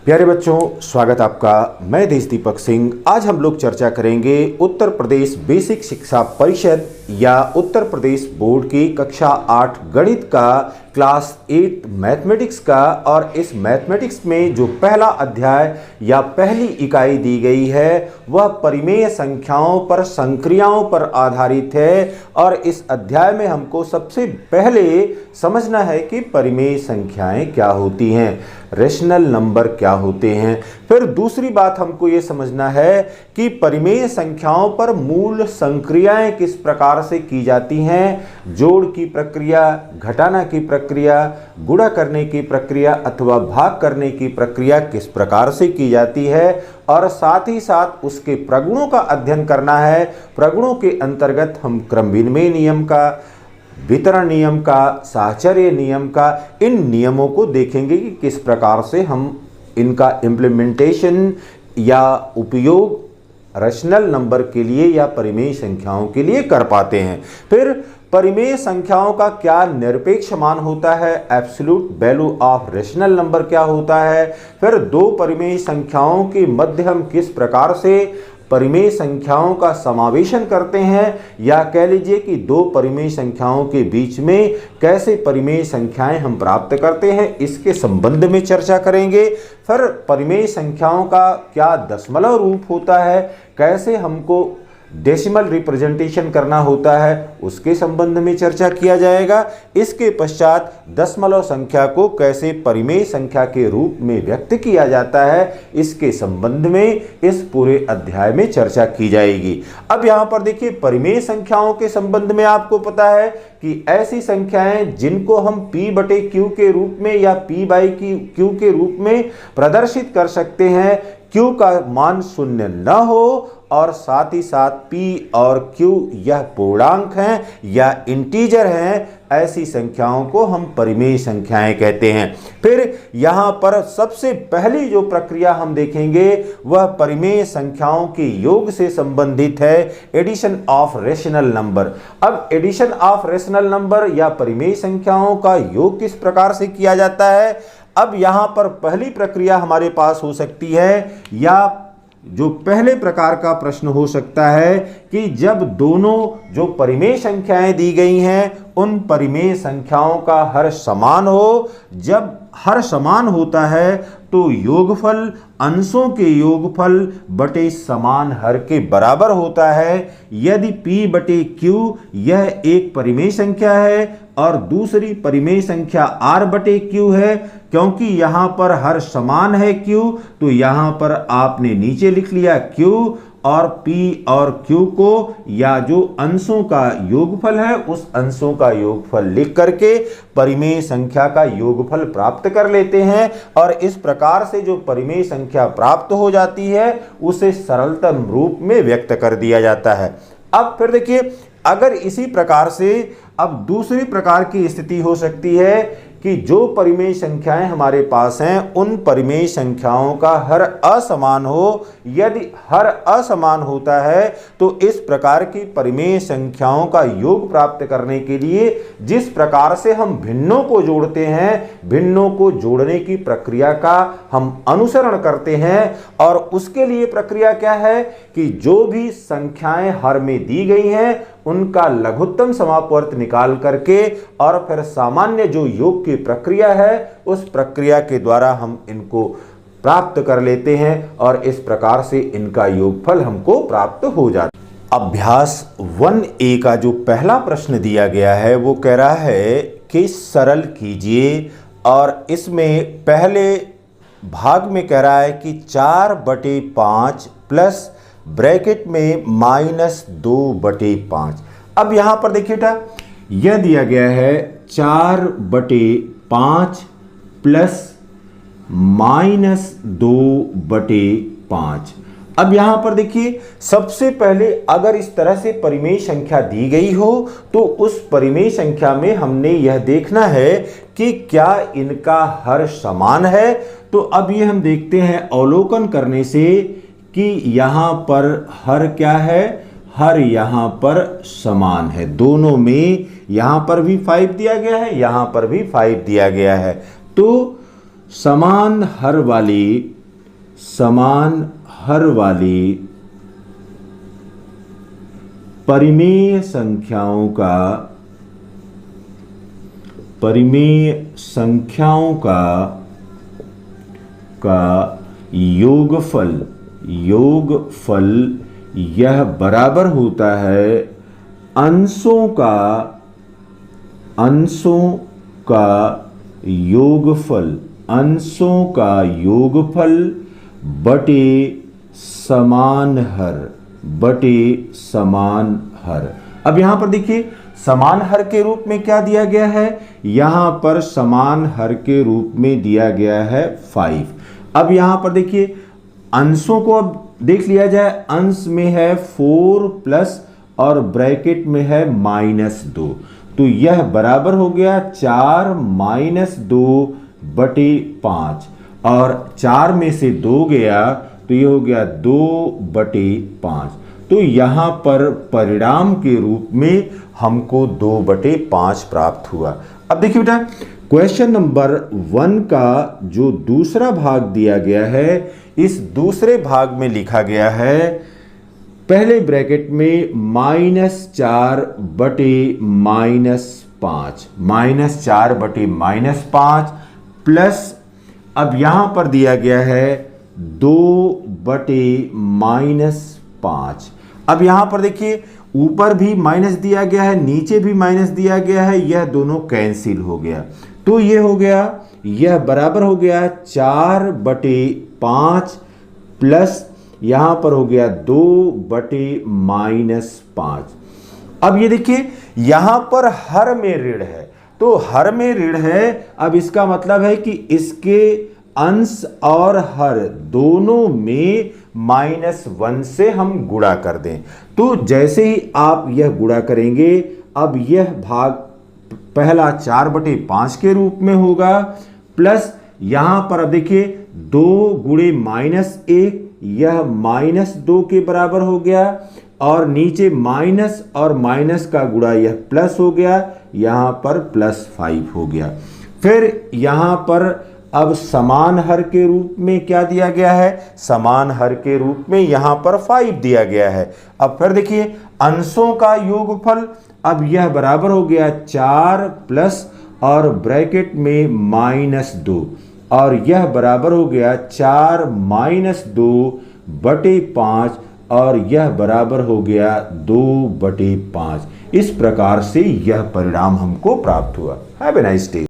प्यारे बच्चों, स्वागत आपका। मैं देश दीपक सिंह। आज हम लोग चर्चा करेंगे उत्तर प्रदेश बेसिक शिक्षा परिषद या उत्तर प्रदेश बोर्ड की कक्षा 8 गणित का क्लास 8 मैथमेटिक्स का। और इस मैथमेटिक्स में जो पहला अध्याय या पहली इकाई दी गई है वह परिमेय संख्याओं पर संक्रियाओं पर आधारित है। और इस अध्याय में हमको सबसे पहले समझना है कि परिमेय संख्याएं क्या होती हैं, रेशनल नंबर क्या होते हैं। फिर दूसरी बात हमको ये समझना है कि परिमेय संख्याओं पर मूल संक्रियाएं किस प्रकार से की जाती हैं, जोड़ की प्रक्रिया, घटाना की प्रक्रिया, गुणा करने की प्रक्रिया अथवा भाग करने की प्रक्रिया किस प्रकार से की जाती है। और साथ ही साथ उसके प्रगुणों का अध्ययन करना है। प्रगुणों के अंतर्गत हम क्रम विनिमय नियम का, वितरण नियम का, साहचर्य नियम का, इन नियमों को देखेंगे कि किस प्रकार से हम इनका इम्प्लीमेंटेशन या उपयोग रेशनल नंबर के लिए या परिमेय संख्याओं के लिए कर पाते हैं। फिर परिमेय संख्याओं का क्या निरपेक्ष मान होता है, absolute value of rational number क्या होता है। फिर दो परिमेय संख्याओं के मध्य हम किस प्रकार से परिमेय संख्याओं का समावेशन करते हैं, या कह लीजिए कि दो परिमेय संख्याओं के बीच में कैसे परिमेय संख्याएं हम प्राप्त करते हैं, इसके संबंध में चर्चा करेंगे। फिर परिमेय संख्याओं का क्या दशमलव रूप होता है, कैसे हमको डेसिमल रिप्रेजेंटेशन करना होता है, उसके संबंध में चर्चा किया जाएगा। इसके पश्चात दशमलव संख्या को कैसे परिमेय संख्या के रूप में व्यक्त किया जाता है, इसके संबंध में इस पूरे अध्याय में चर्चा की जाएगी। अब यहाँ पर देखिए, परिमेय संख्याओं के संबंध में आपको पता है कि ऐसी संख्याएं जिनको हम P/Q के रूप में या P/Q के रूप में प्रदर्शित कर सकते हैं, Q का मान शून्य न हो और साथ ही साथ P और Q यह पूर्णांक हैं या इंटीजर हैं, ऐसी संख्याओं को हम परिमेय संख्याएं कहते हैं। फिर यहाँ पर सबसे पहली जो प्रक्रिया हम देखेंगे वह परिमेय संख्याओं के योग से संबंधित है, एडिशन ऑफ रेशनल नंबर। अब एडिशन ऑफ रेशनल नंबर या परिमेय संख्याओं का योग किस प्रकार से किया जाता है। अब यहाँ पर पहली प्रक्रिया हमारे पास हो सकती है, या जो पहले प्रकार का प्रश्न हो सकता है कि जब दोनों जो परिमेय संख्याएं दी गई हैं उन परिमेय संख्याओं का हर समान हो। जब हर समान होता है तो योगफल अंशों के योगफल बटे समान हर के बराबर होता है। यदि P/Q यह एक परिमेय संख्या है और दूसरी परिमेय संख्या R/Q है, क्योंकि यहाँ पर हर समान है Q, तो यहाँ पर आपने नीचे लिख लिया Q और P और Q को या जो अंशों का योगफल है उस अंशों का योगफल लिख करके परिमेय संख्या का योगफल प्राप्त कर लेते हैं। और इस प्रकार से जो परिमेय संख्या प्राप्त हो जाती है उसे सरलतम रूप में व्यक्त कर दिया जाता है। अब फिर देखिए, अगर इसी प्रकार से अब दूसरी प्रकार की स्थिति हो सकती है कि जो परिमेय संख्याएं हमारे पास हैं उन परिमेय संख्याओं का हर असमान हो। यदि हर असमान होता है तो इस प्रकार की परिमेय संख्याओं का योग प्राप्त करने के लिए जिस प्रकार से हम भिन्नों को जोड़ते हैं, भिन्नों को जोड़ने की प्रक्रिया का हम अनुसरण करते हैं। और उसके लिए प्रक्रिया क्या है कि जो भी संख्याएं हर में दी गई हैं उनका लघुत्तम समापवर्त निकाल करके और फिर सामान्य जो योग की प्रक्रिया है उस प्रक्रिया के द्वारा हम इनको प्राप्त कर लेते हैं और इस प्रकार से इनका योगफल हमको प्राप्त हो जाता है। अभ्यास 1A का जो पहला प्रश्न दिया गया है वो कह रहा है कि सरल कीजिए, और इसमें पहले भाग में कह रहा है कि 4/5 प्लस ब्रैकेट में -2/5। अब यहां पर देखिए बेटा, यह दिया गया है 4/5 प्लस -2/5। अब यहां पर देखिए, सबसे पहले अगर इस तरह से परिमेय संख्या दी गई हो तो उस परिमेय संख्या में हमने यह देखना है कि क्या इनका हर समान है। तो अब ये हम देखते हैं अवलोकन करने से कि यहाँ पर हर क्या है, हर यहाँ पर समान है। दोनों में यहाँ पर भी 5 दिया गया है, यहाँ पर भी 5 दिया गया है। तो समान हर वाली परिमेय संख्याओं का योगफल यह बराबर होता है अंशों का योगफल बटे समान हर। अब यहां पर देखिए समान हर के रूप में क्या दिया गया है, यहां पर समान हर के रूप में दिया गया है 5। अब यहां पर देखिए अंशों को अब देख लिया जाए, अंश में है 4 प्लस और ब्रैकेट में है -2, तो यह बराबर हो गया 4 - 2 बटे 5 और 4 में से 2 गया तो ये हो गया 2 बटे 5। तो यहां पर परिणाम के रूप में हमको 2 बटे 5 प्राप्त हुआ। अब देखिए बेटा क्वेश्चन नंबर 1 का जो दूसरा भाग दिया गया है, इस दूसरे भाग में लिखा गया है पहले ब्रैकेट में -4 बटे -5, -4 बटे -5 प्लस अब यहां पर दिया गया है 2 बटे -5। अब यहां पर देखिए ऊपर भी माइनस दिया गया है, नीचे भी माइनस दिया गया है, यह दोनों कैंसिल हो गया, तो ये हो गया, यह बराबर हो गया 4 बटे 5 प्लस यहां पर हो गया 2 बटे -5। अब ये देखिए यहां पर हर में ऋण है, तो हर में ऋण है, अब इसका मतलब है कि इसके अंश और हर दोनों में -1 से हम गुणा कर दें। तो जैसे ही आप यह गुणा करेंगे, अब यह भाग पहला 4 बटे 5 के रूप में होगा प्लस यहां पर अब देखिए 2 गुणे -1, यह -2 के बराबर हो गया और नीचे माइनस और माइनस का गुणा यह प्लस हो गया, यहां पर +5 हो गया। फिर यहां पर अब समान हर के रूप में क्या दिया गया है, समान हर के रूप में यहां पर 5 दिया गया है। अब फिर देखिए अंशों का योगफल, अब यह बराबर हो गया 4 प्लस और ब्रैकेट में -2 और यह बराबर हो गया 4 - 2 बटे 5 और यह बराबर हो गया 2 बटे 5। इस प्रकार से यह परिणाम हमको प्राप्त हुआ। Have a nice day.